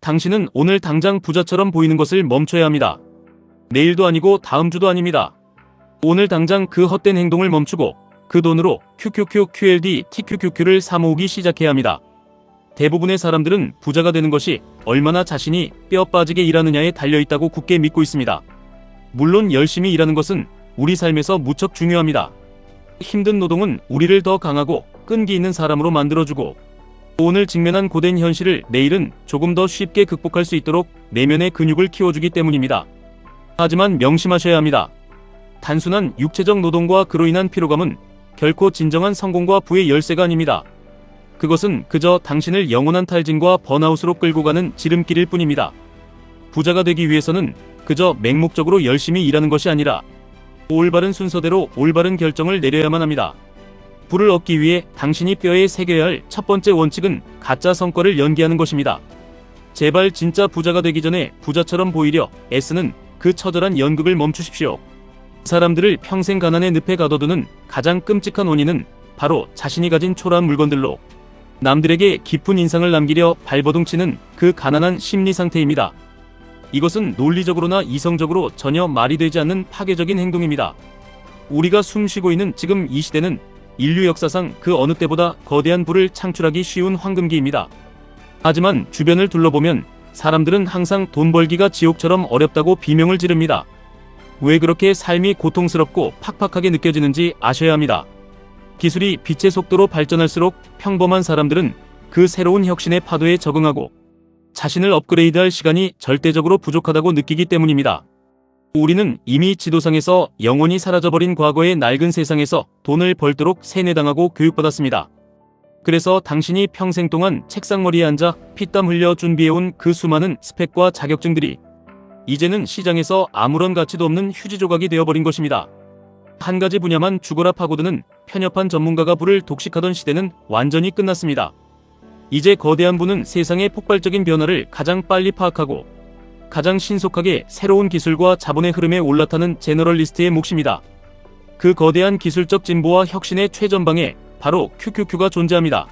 당신은 오늘 당장 부자처럼 보이는 것을 멈춰야 합니다. 내일도 아니고 다음 주도 아닙니다. 오늘 당장 그 헛된 행동을 멈추고 그 돈으로 QQQ, QLD, TQQQ를 사모으기 시작해야 합니다. 대부분의 사람들은 부자가 되는 것이 얼마나 자신이 뼈 빠지게 일하느냐에 달려있다고 굳게 믿고 있습니다. 물론 열심히 일하는 것은 우리 삶에서 무척 중요합니다. 힘든 노동은 우리를 더 강하고 끈기 있는 사람으로 만들어주고, 오늘 직면한 고된 현실을 내일은 조금 더 쉽게 극복할 수 있도록 내면의 근육을 키워주기 때문입니다. 하지만 명심하셔야 합니다. 단순한 육체적 노동과 그로 인한 피로감은 결코 진정한 성공과 부의 열쇠가 아닙니다. 그것은 그저 당신을 영원한 탈진과 번아웃으로 끌고 가는 지름길일 뿐입니다. 부자가 되기 위해서는 그저 맹목적으로 열심히 일하는 것이 아니라 올바른 순서대로 올바른 결정을 내려야만 합니다. 부를 얻기 위해 당신이 뼈에 새겨야 할 첫 번째 원칙은 가짜 성과를 연기하는 것입니다. 제발 진짜 부자가 되기 전에 부자처럼 보이려 애쓰는 그 처절한 연극을 멈추십시오. 사람들을 평생 가난의 늪에 가둬두는 가장 끔찍한 원인은 바로 자신이 가진 초라한 물건들로 남들에게 깊은 인상을 남기려 발버둥치는 그 가난한 심리 상태입니다. 이것은 논리적으로나 이성적으로 전혀 말이 되지 않는 파괴적인 행동입니다. 우리가 숨쉬고 있는 지금 이 시대는 인류 역사상 그 어느 때보다 거대한 부를 창출하기 쉬운 황금기입니다. 하지만 주변을 둘러보면 사람들은 항상 돈 벌기가 지옥처럼 어렵다고 비명을 지릅니다. 왜 그렇게 삶이 고통스럽고 팍팍하게 느껴지는지 아셔야 합니다. 기술이 빛의 속도로 발전할수록 평범한 사람들은 그 새로운 혁신의 파도에 적응하고 자신을 업그레이드할 시간이 절대적으로 부족하다고 느끼기 때문입니다. 우리는 이미 지도상에서 영원히 사라져버린 과거의 낡은 세상에서 돈을 벌도록 세뇌당하고 교육받았습니다. 그래서 당신이 평생 동안 책상머리에 앉아 피땀 흘려 준비해온 그 수많은 스펙과 자격증들이 이제는 시장에서 아무런 가치도 없는 휴지 조각이 되어버린 것입니다. 한 가지 분야만 죽어라 파고드는 편협한 전문가가 부를 독식하던 시대는 완전히 끝났습니다. 이제 거대한 부는 세상의 폭발적인 변화를 가장 빨리 파악하고 가장 신속하게 새로운 기술과 자본의 흐름에 올라타는 제너럴리스트의 몫입니다. 그 거대한 기술적 진보와 혁신의 최전방에 바로 QQQ가 존재합니다.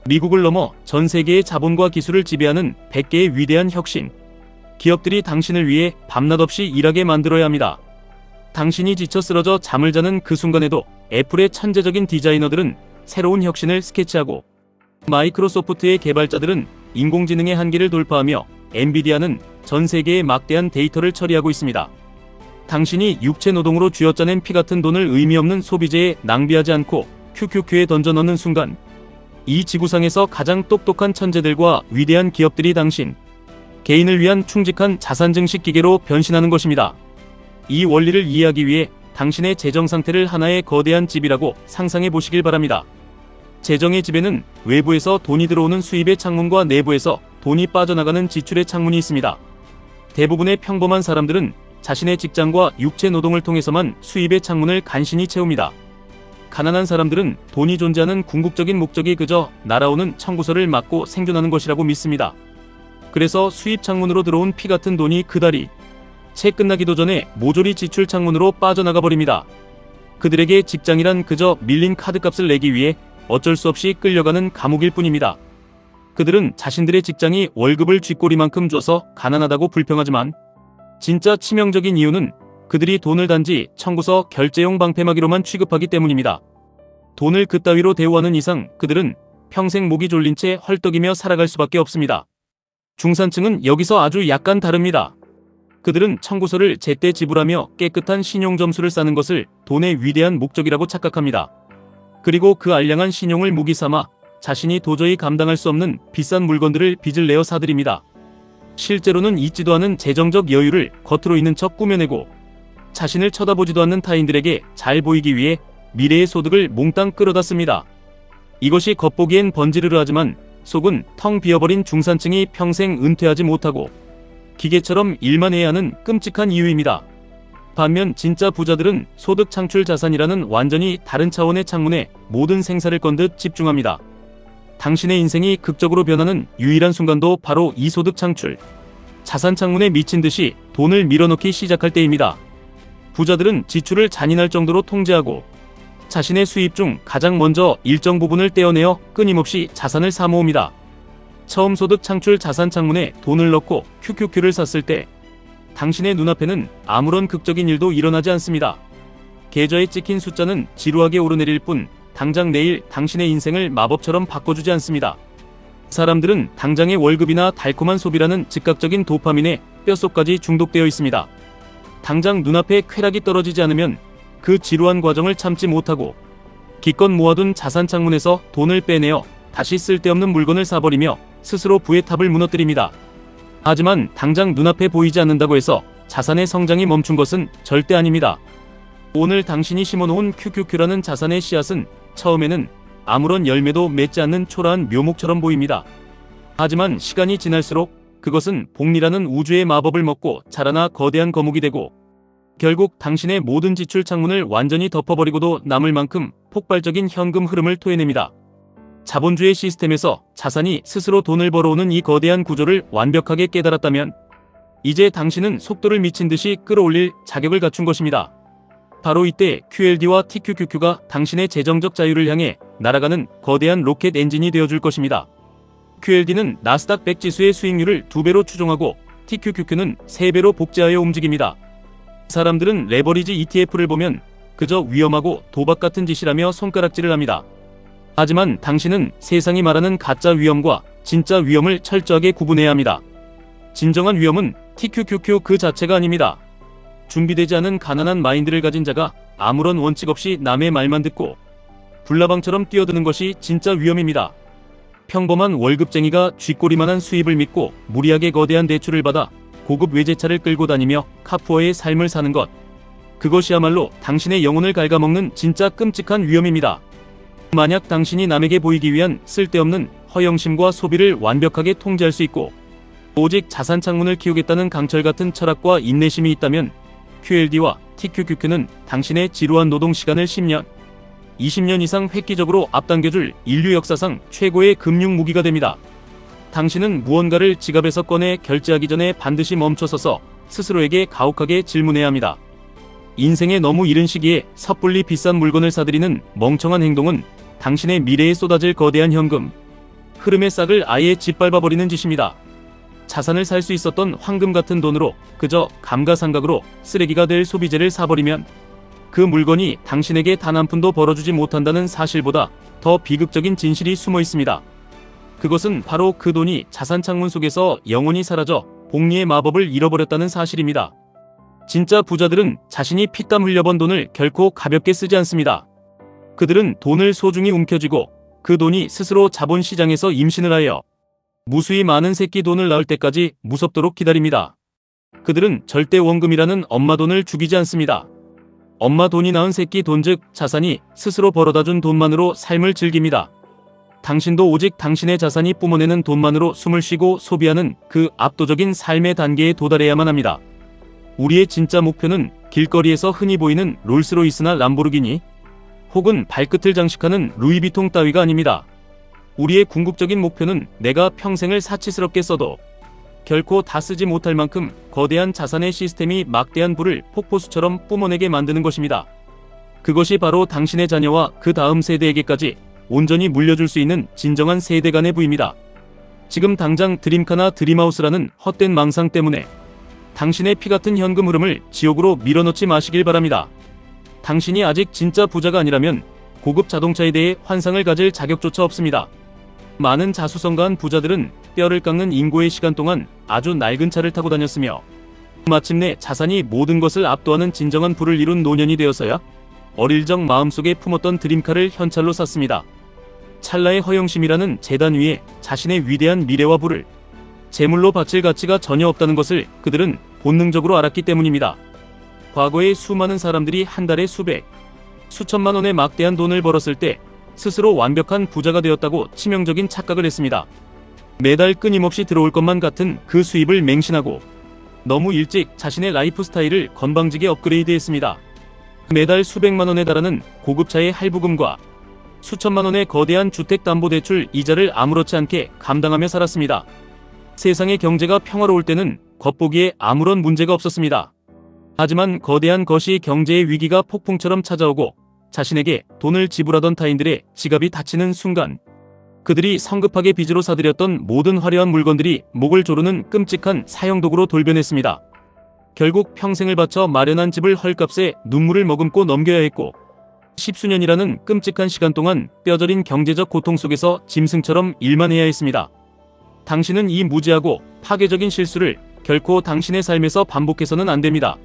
미국을 넘어 전 세계의 자본과 기술을 지배하는 100개의 위대한 혁신. 기업들이 당신을 위해 밤낮 없이 일하게 만들어야 합니다. 당신이 지쳐 쓰러져 잠을 자는 그 순간에도 애플의 천재적인 디자이너들은 새로운 혁신을 스케치하고, 마이크로소프트의 개발자들은 인공지능의 한계를 돌파하며 엔비디아는 전 세계의 막대한 데이터를 처리하고 있습니다. 당신이 육체 노동으로 쥐어짜낸 피 같은 돈을 의미 없는 소비재에 낭비하지 않고 QQQ에 던져 넣는 순간, 이 지구상에서 가장 똑똑한 천재들과 위대한 기업들이 당신 개인을 위한 충직한 자산 증식 기계로 변신하는 것입니다. 이 원리를 이해하기 위해 당신의 재정 상태를 하나의 거대한 집이라고 상상해 보시길 바랍니다. 재정의 집에는 외부에서 돈이 들어오는 수입의 창문과 내부에서 돈이 빠져나가는 지출의 창문이 있습니다. 대부분의 평범한 사람들은 자신의 직장과 육체 노동을 통해서만 수입의 창문을 간신히 채웁니다. 가난한 사람들은 돈이 존재하는 궁극적인 목적이 그저 날아오는 청구서를 막고 생존하는 것이라고 믿습니다. 그래서 수입 창문으로 들어온 피 같은 돈이 그달이 채 끝나기도 전에 모조리 지출 창문으로 빠져나가 버립니다. 그들에게 직장이란 그저 밀린 카드값을 내기 위해 어쩔 수 없이 끌려가는 감옥일 뿐입니다. 그들은 자신들의 직장이 월급을 쥐꼬리만큼 줘서 가난하다고 불평하지만 진짜 치명적인 이유는 그들이 돈을 단지 청구서 결제용 방패막이로만 취급하기 때문입니다. 돈을 그따위로 대우하는 이상 그들은 평생 목이 졸린 채 헐떡이며 살아갈 수밖에 없습니다. 중산층은 여기서 아주 약간 다릅니다. 그들은 청구서를 제때 지불하며 깨끗한 신용 점수를 쌓는 것을 돈의 위대한 목적이라고 착각합니다. 그리고 그 알량한 신용을 무기 삼아 자신이 도저히 감당할 수 없는 비싼 물건들을 빚을 내어 사들입니다. 실제로는 있지도 않은 재정적 여유를 겉으로 있는 척 꾸며내고 자신을 쳐다보지도 않는 타인들에게 잘 보이기 위해 미래의 소득을 몽땅 끌어다 씁니다. 이것이 겉보기엔 번지르르하지만 속은 텅 비어버린 중산층이 평생 은퇴하지 못하고 기계처럼 일만 해야 하는 끔찍한 이유입니다. 반면 진짜 부자들은 소득 창출 자산이라는 완전히 다른 차원의 창문에 모든 생사를 건 듯 집중합니다. 당신의 인생이 극적으로 변하는 유일한 순간도 바로 이 소득 창출, 자산 창문에 미친 듯이 돈을 밀어넣기 시작할 때입니다. 부자들은 지출을 잔인할 정도로 통제하고 자신의 수입 중 가장 먼저 일정 부분을 떼어내어 끊임없이 자산을 사모읍니다. 처음 소득 창출 자산 창문에 돈을 넣고 QQQ를 샀을 때 당신의 눈앞에는 아무런 극적인 일도 일어나지 않습니다. 계좌에 찍힌 숫자는 지루하게 오르내릴 뿐 당장 내일 당신의 인생을 마법처럼 바꿔주지 않습니다. 사람들은 당장의 월급이나 달콤한 소비라는 즉각적인 도파민에 뼛속까지 중독되어 있습니다. 당장 눈앞에 쾌락이 떨어지지 않으면 그 지루한 과정을 참지 못하고 기껏 모아둔 자산 창문에서 돈을 빼내어 다시 쓸데없는 물건을 사버리며 스스로 부의 탑을 무너뜨립니다. 하지만 당장 눈앞에 보이지 않는다고 해서 자산의 성장이 멈춘 것은 절대 아닙니다. 오늘 당신이 심어놓은 QQQ라는 자산의 씨앗은 처음에는 아무런 열매도 맺지 않는 초라한 묘목처럼 보입니다. 하지만 시간이 지날수록 그것은 복리라는 우주의 마법을 먹고 자라나 거대한 거목이 되고 결국 당신의 모든 지출 창문을 완전히 덮어버리고도 남을 만큼 폭발적인 현금 흐름을 토해냅니다. 자본주의 시스템에서 자산이 스스로 돈을 벌어오는 이 거대한 구조를 완벽하게 깨달았다면 이제 당신은 속도를 미친 듯이 끌어올릴 자격을 갖춘 것입니다. 바로 이때 QLD와 TQQQ가 당신의 재정적 자유를 향해 날아가는 거대한 로켓 엔진이 되어줄 것입니다. QLD는 나스닥 100 지수의 수익률을 2배로 추종하고 TQQQ는 3배로 복제하여 움직입니다. 사람들은 레버리지 ETF를 보면 그저 위험하고 도박 같은 짓이라며 손가락질을 합니다. 하지만 당신은 세상이 말하는 가짜 위험과 진짜 위험을 철저하게 구분해야 합니다. 진정한 위험은 TQQQ 그 자체가 아닙니다. 준비되지 않은 가난한 마인드를 가진 자가 아무런 원칙 없이 남의 말만 듣고 불나방처럼 뛰어드는 것이 진짜 위험입니다. 평범한 월급쟁이가 쥐꼬리만한 수입을 믿고 무리하게 거대한 대출을 받아 고급 외제차를 끌고 다니며 카푸어의 삶을 사는 것. 그것이야말로 당신의 영혼을 갉아먹는 진짜 끔찍한 위험입니다. 만약 당신이 남에게 보이기 위한 쓸데없는 허영심과 소비를 완벽하게 통제할 수 있고 오직 자산 창문을 키우겠다는 강철 같은 철학과 인내심이 있다면 QLD와 TQQQ는 당신의 지루한 노동 시간을 10년, 20년 이상 획기적으로 앞당겨줄 인류 역사상 최고의 금융 무기가 됩니다. 당신은 무언가를 지갑에서 꺼내 결제하기 전에 반드시 멈춰서서 스스로에게 가혹하게 질문해야 합니다. 인생의 너무 이른 시기에 섣불리 비싼 물건을 사들이는 멍청한 행동은 당신의 미래에 쏟아질 거대한 현금 흐름의 싹을 아예 짓밟아버리는 짓입니다. 자산을 살 수 있었던 황금 같은 돈으로 그저 감가상각으로 쓰레기가 될 소비재를 사버리면 그 물건이 당신에게 단 한 푼도 벌어주지 못한다는 사실보다 더 비극적인 진실이 숨어 있습니다. 그것은 바로 그 돈이 자산 창문 속에서 영원히 사라져 복리의 마법을 잃어버렸다는 사실입니다. 진짜 부자들은 자신이 피땀 흘려번 돈을 결코 가볍게 쓰지 않습니다. 그들은 돈을 소중히 움켜쥐고 그 돈이 스스로 자본시장에서 임신을 하여 무수히 많은 새끼 돈을 낳을 때까지 무섭도록 기다립니다. 그들은 절대 원금이라는 엄마 돈을 죽이지 않습니다. 엄마 돈이 낳은 새끼 돈 즉 자산이 스스로 벌어다준 돈만으로 삶을 즐깁니다. 당신도 오직 당신의 자산이 뿜어내는 돈만으로 숨을 쉬고 소비하는 그 압도적인 삶의 단계에 도달해야만 합니다. 우리의 진짜 목표는 길거리에서 흔히 보이는 롤스로이스나 람보르기니 혹은 발끝을 장식하는 루이비통 따위가 아닙니다. 우리의 궁극적인 목표는 내가 평생을 사치스럽게 써도 결코 다 쓰지 못할 만큼 거대한 자산의 시스템이 막대한 부를 폭포수처럼 뿜어내게 만드는 것입니다. 그것이 바로 당신의 자녀와 그 다음 세대에게까지 온전히 물려줄 수 있는 진정한 세대 간의 부입니다. 지금 당장 드림카나 드림하우스라는 헛된 망상 때문에 당신의 피같은 현금 흐름을 지옥으로 밀어넣지 마시길 바랍니다. 당신이 아직 진짜 부자가 아니라면 고급 자동차에 대해 환상을 가질 자격조차 없습니다. 많은 자수성가한 부자들은 뼈를 깎는 인고의 시간 동안 아주 낡은 차를 타고 다녔으며 마침내 자산이 모든 것을 압도하는 진정한 부를 이룬 노년이 되어서야 어릴 적 마음속에 품었던 드림카를 현찰로 샀습니다. 찰나의 허영심이라는 재단 위에 자신의 위대한 미래와 부를 제물로 바칠 가치가 전혀 없다는 것을 그들은 본능적으로 알았기 때문입니다. 과거에 수많은 사람들이 한 달에 수백, 수천만 원의 막대한 돈을 벌었을 때 스스로 완벽한 부자가 되었다고 치명적인 착각을 했습니다. 매달 끊임없이 들어올 것만 같은 그 수입을 맹신하고 너무 일찍 자신의 라이프 스타일을 건방지게 업그레이드했습니다. 매달 수백만 원에 달하는 고급차의 할부금과 수천만 원의 거대한 주택담보대출 이자를 아무렇지 않게 감당하며 살았습니다. 세상의 경제가 평화로울 때는 겉보기에 아무런 문제가 없었습니다. 하지만 거대한 거시 경제의 위기가 폭풍처럼 찾아오고 자신에게 돈을 지불하던 타인들의 지갑이 닫히는 순간 그들이 성급하게 빚으로 사들였던 모든 화려한 물건들이 목을 조르는 끔찍한 사형도구로 돌변했습니다. 결국 평생을 바쳐 마련한 집을 헐값에 눈물을 머금고 넘겨야 했고, 십수년이라는 끔찍한 시간 동안 뼈저린 경제적 고통 속에서 짐승처럼 일만 해야 했습니다. 당신은 이 무지하고 파괴적인 실수를 결코 당신의 삶에서 반복해서는 안 됩니다.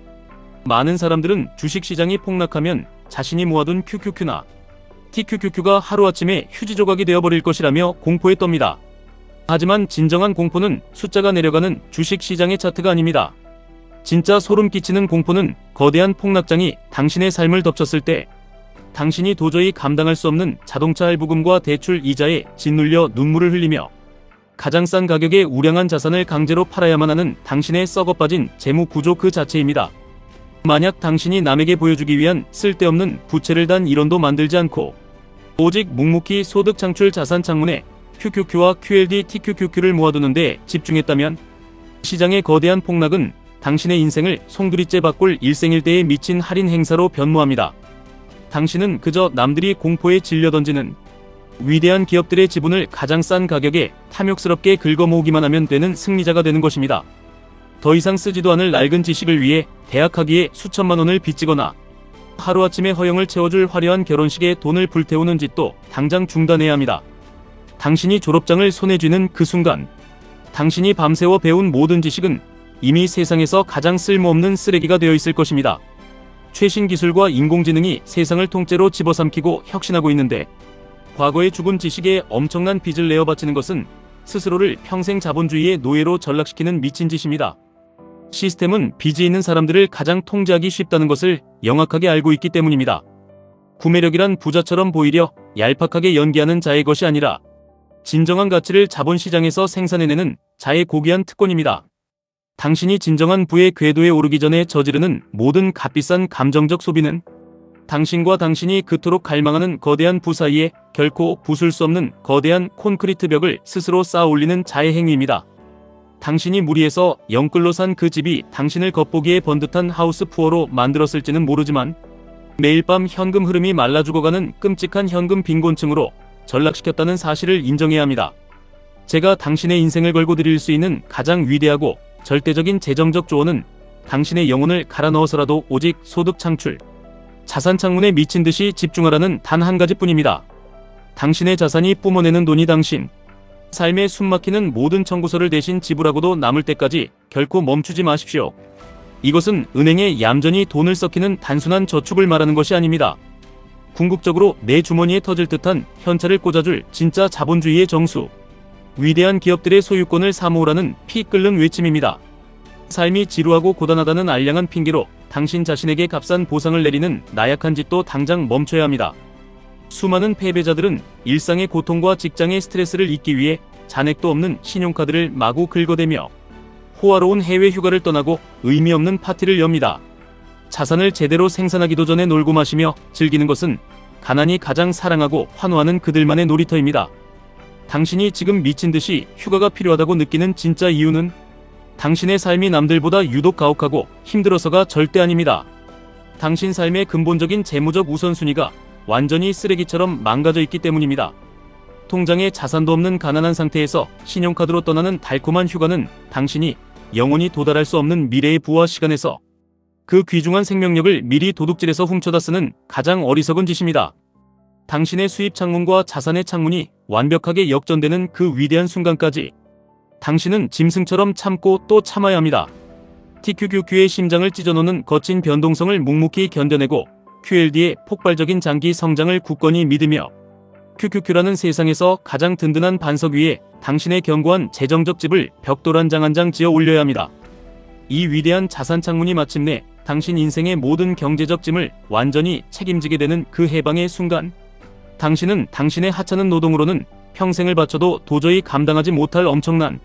많은 사람들은 주식시장이 폭락하면 자신이 모아둔 QQQ나 TQQQ가 하루아침에 휴지 조각이 되어버릴 것이라며 공포에 떱니다. 하지만 진정한 공포는 숫자가 내려가는 주식시장의 차트가 아닙니다. 진짜 소름 끼치는 공포는 거대한 폭락장이 당신의 삶을 덮쳤을 때 당신이 도저히 감당할 수 없는 자동차 할부금과 대출 이자에 짓눌려 눈물을 흘리며 가장 싼 가격에 우량한 자산을 강제로 팔아야만 하는 당신의 썩어빠진 재무 구조 그 자체입니다. 만약 당신이 남에게 보여주기 위한 쓸데없는 부채를 단 1원도 만들지 않고 오직 묵묵히 소득 창출 자산 창문에 QQQ와 QLD TQQQ를 모아두는 데 집중했다면 시장의 거대한 폭락은 당신의 인생을 송두리째 바꿀 일생일대에 미친 할인 행사로 변모합니다. 당신은 그저 남들이 공포에 질려 던지는 위대한 기업들의 지분을 가장 싼 가격에 탐욕스럽게 긁어모으기만 하면 되는 승리자가 되는 것입니다. 더 이상 쓰지도 않을 낡은 지식을 위해 대학 학위에 수천만 원을 빚지거나 하루아침에 허영을 채워줄 화려한 결혼식에 돈을 불태우는 짓도 당장 중단해야 합니다. 당신이 졸업장을 손에 쥐는 그 순간 당신이 밤새워 배운 모든 지식은 이미 세상에서 가장 쓸모없는 쓰레기가 되어 있을 것입니다. 최신 기술과 인공지능이 세상을 통째로 집어삼키고 혁신하고 있는데 과거의 죽은 지식에 엄청난 빚을 내어 바치는 것은 스스로를 평생 자본주의의 노예로 전락시키는 미친 짓입니다. 시스템은 빚이 있는 사람들을 가장 통제하기 쉽다는 것을 영악하게 알고 있기 때문입니다. 구매력이란 부자처럼 보이려 얄팍하게 연기하는 자의 것이 아니라 진정한 가치를 자본시장에서 생산해내는 자의 고귀한 특권입니다. 당신이 진정한 부의 궤도에 오르기 전에 저지르는 모든 값비싼 감정적 소비는 당신과 당신이 그토록 갈망하는 거대한 부 사이에 결코 부술 수 없는 거대한 콘크리트 벽을 스스로 쌓아 올리는 자의 행위입니다. 당신이 무리해서 영끌로 산 그 집이 당신을 겉보기에 번듯한 하우스 푸어로 만들었을지는 모르지만 매일 밤 현금 흐름이 말라 죽어가는 끔찍한 현금 빈곤층으로 전락시켰다는 사실을 인정해야 합니다. 제가 당신의 인생을 걸고 드릴 수 있는 가장 위대하고 절대적인 재정적 조언은 당신의 영혼을 갈아 넣어서라도 오직 소득 창출, 자산 창문에 미친 듯이 집중하라는 단 한 가지뿐입니다. 당신의 자산이 뿜어내는 돈이 당신 삶에 숨막히는 모든 청구서를 대신 지불하고도 남을 때까지 결코 멈추지 마십시오. 이것은 은행에 얌전히 돈을 썩히는 단순한 저축을 말하는 것이 아닙니다. 궁극적으로 내 주머니에 터질 듯한 현찰을 꽂아줄 진짜 자본주의의 정수, 위대한 기업들의 소유권을 사모으라는 피 끓는 외침입니다. 삶이 지루하고 고단하다는 알량한 핑계로 당신 자신에게 값싼 보상을 내리는 나약한 짓도 당장 멈춰야 합니다. 수많은 패배자들은 일상의 고통과 직장의 스트레스를 잊기 위해 잔액도 없는 신용카드를 마구 긁어대며 호화로운 해외 휴가를 떠나고 의미 없는 파티를 엽니다. 자산을 제대로 생산하기도 전에 놀고 마시며 즐기는 것은 가난이 가장 사랑하고 환호하는 그들만의 놀이터입니다. 당신이 지금 미친 듯이 휴가가 필요하다고 느끼는 진짜 이유는 당신의 삶이 남들보다 유독 가혹하고 힘들어서가 절대 아닙니다. 당신 삶의 근본적인 재무적 우선순위가 완전히 쓰레기처럼 망가져 있기 때문입니다. 통장에 자산도 없는 가난한 상태에서 신용카드로 떠나는 달콤한 휴가는 당신이 영원히 도달할 수 없는 미래의 부와 시간에서 그 귀중한 생명력을 미리 도둑질해서 훔쳐다 쓰는 가장 어리석은 짓입니다. 당신의 수입 창문과 자산의 창문이 완벽하게 역전되는 그 위대한 순간까지 당신은 짐승처럼 참고 또 참아야 합니다. TQQQ의 심장을 찢어놓는 거친 변동성을 묵묵히 견뎌내고 QLD의 폭발적인 장기 성장을 굳건히 믿으며 QQQ라는 세상에서 가장 든든한 반석 위에 당신의 견고한 재정적 집을 벽돌 한 장 한 장 지어 올려야 합니다. 이 위대한 자산 창문이 마침내 당신 인생의 모든 경제적 짐을 완전히 책임지게 되는 그 해방의 순간, 당신은 당신의 하찮은 노동으로는 평생을 바쳐도 도저히 감당하지 못할 엄청난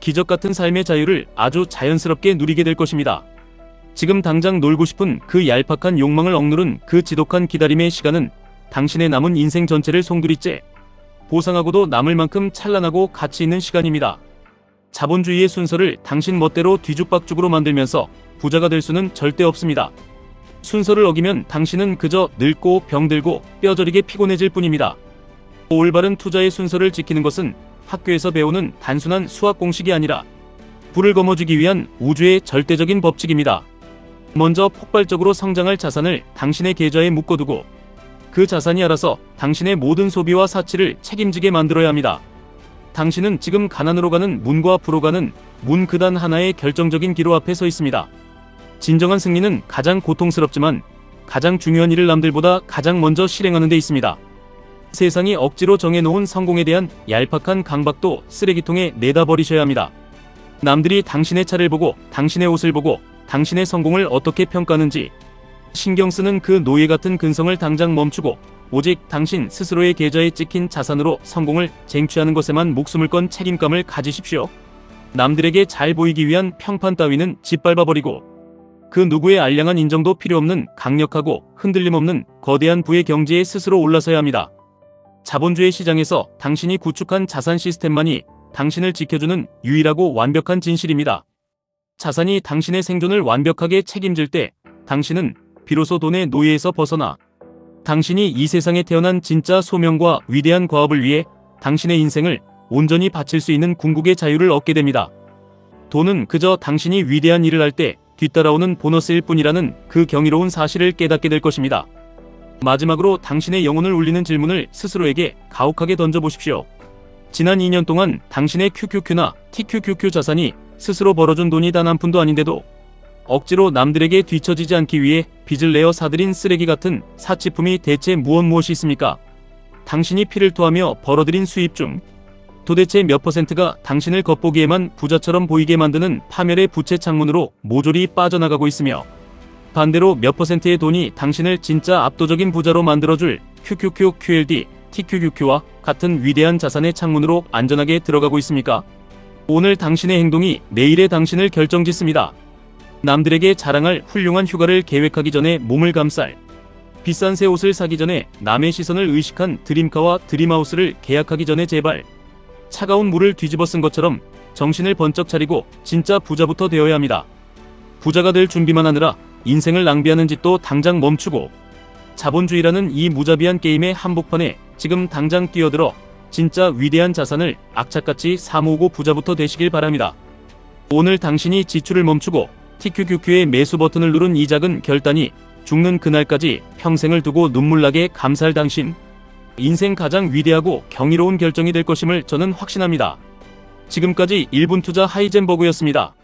기적 같은 삶의 자유를 아주 자연스럽게 누리게 될 것입니다. 지금 당장 놀고 싶은 그 얄팍한 욕망을 억누른 그 지독한 기다림의 시간은 당신의 남은 인생 전체를 송두리째 보상하고도 남을 만큼 찬란하고 가치 있는 시간입니다. 자본주의의 순서를 당신 멋대로 뒤죽박죽으로 만들면서 부자가 될 수는 절대 없습니다. 순서를 어기면 당신은 그저 늙고 병들고 뼈저리게 피곤해질 뿐입니다. 올바른 투자의 순서를 지키는 것은 학교에서 배우는 단순한 수학 공식이 아니라 불을 거머쥐기 위한 우주의 절대적인 법칙입니다. 먼저 폭발적으로 성장할 자산을 당신의 계좌에 묶어두고 그 자산이 알아서 당신의 모든 소비와 사치를 책임지게 만들어야 합니다. 당신은 지금 가난으로 가는 문과 앞으로 가는 문 그단 하나의 결정적인 기로 앞에 서 있습니다. 진정한 승리는 가장 고통스럽지만 가장 중요한 일을 남들보다 가장 먼저 실행하는 데 있습니다. 세상이 억지로 정해놓은 성공에 대한 얄팍한 강박도 쓰레기통에 내다 버리셔야 합니다. 남들이 당신의 차를 보고 당신의 옷을 보고 당신의 성공을 어떻게 평가하는지 신경 쓰는 그 노예 같은 근성을 당장 멈추고 오직 당신 스스로의 계좌에 찍힌 자산으로 성공을 쟁취하는 것에만 목숨을 건 책임감을 가지십시오. 남들에게 잘 보이기 위한 평판 따위는 짓밟아버리고 그 누구의 알량한 인정도 필요 없는 강력하고 흔들림 없는 거대한 부의 경지에 스스로 올라서야 합니다. 자본주의 시장에서 당신이 구축한 자산 시스템만이 당신을 지켜주는 유일하고 완벽한 진실입니다. 자산이 당신의 생존을 완벽하게 책임질 때 당신은 비로소 돈의 노예에서 벗어나 당신이 이 세상에 태어난 진짜 소명과 위대한 과업을 위해 당신의 인생을 온전히 바칠 수 있는 궁극의 자유를 얻게 됩니다. 돈은 그저 당신이 위대한 일을 할 때 뒤따라오는 보너스일 뿐이라는 그 경이로운 사실을 깨닫게 될 것입니다. 마지막으로 당신의 영혼을 울리는 질문을 스스로에게 가혹하게 던져보십시오. 지난 2년 동안 당신의 QQQ나 TQQQ 자산이 스스로 벌어준 돈이 단 한 푼도 아닌데도 억지로 남들에게 뒤처지지 않기 위해 빚을 내어 사들인 쓰레기 같은 사치품이 대체 무엇이 있습니까? 당신이 피를 토하며 벌어들인 수입 중 도대체 몇 퍼센트가 당신을 겉보기에만 부자처럼 보이게 만드는 파멸의 부채 창문으로 모조리 빠져나가고 있으며 반대로 몇 퍼센트의 돈이 당신을 진짜 압도적인 부자로 만들어줄 QQQ, QLD, TQQQ와 같은 위대한 자산의 창문으로 안전하게 들어가고 있습니까? 오늘 당신의 행동이 내일의 당신을 결정짓습니다. 남들에게 자랑할 훌륭한 휴가를 계획하기 전에 몸을 감쌀, 비싼 새 옷을 사기 전에 남의 시선을 의식한 드림카와 드림하우스를 계약하기 전에 제발 차가운 물을 뒤집어 쓴 것처럼 정신을 번쩍 차리고 진짜 부자부터 되어야 합니다. 부자가 될 준비만 하느라 인생을 낭비하는 짓도 당장 멈추고 자본주의라는 이 무자비한 게임의 한복판에 지금 당장 뛰어들어 진짜 위대한 자산을 악착같이 사모으고 부자부터 되시길 바랍니다. 오늘 당신이 지출을 멈추고 TQQQ의 매수 버튼을 누른 이 작은 결단이 죽는 그날까지 평생을 두고 눈물나게 감사할 당신, 인생 가장 위대하고 경이로운 결정이 될 것임을 저는 확신합니다. 지금까지 1분 투자 하이젠버그였습니다.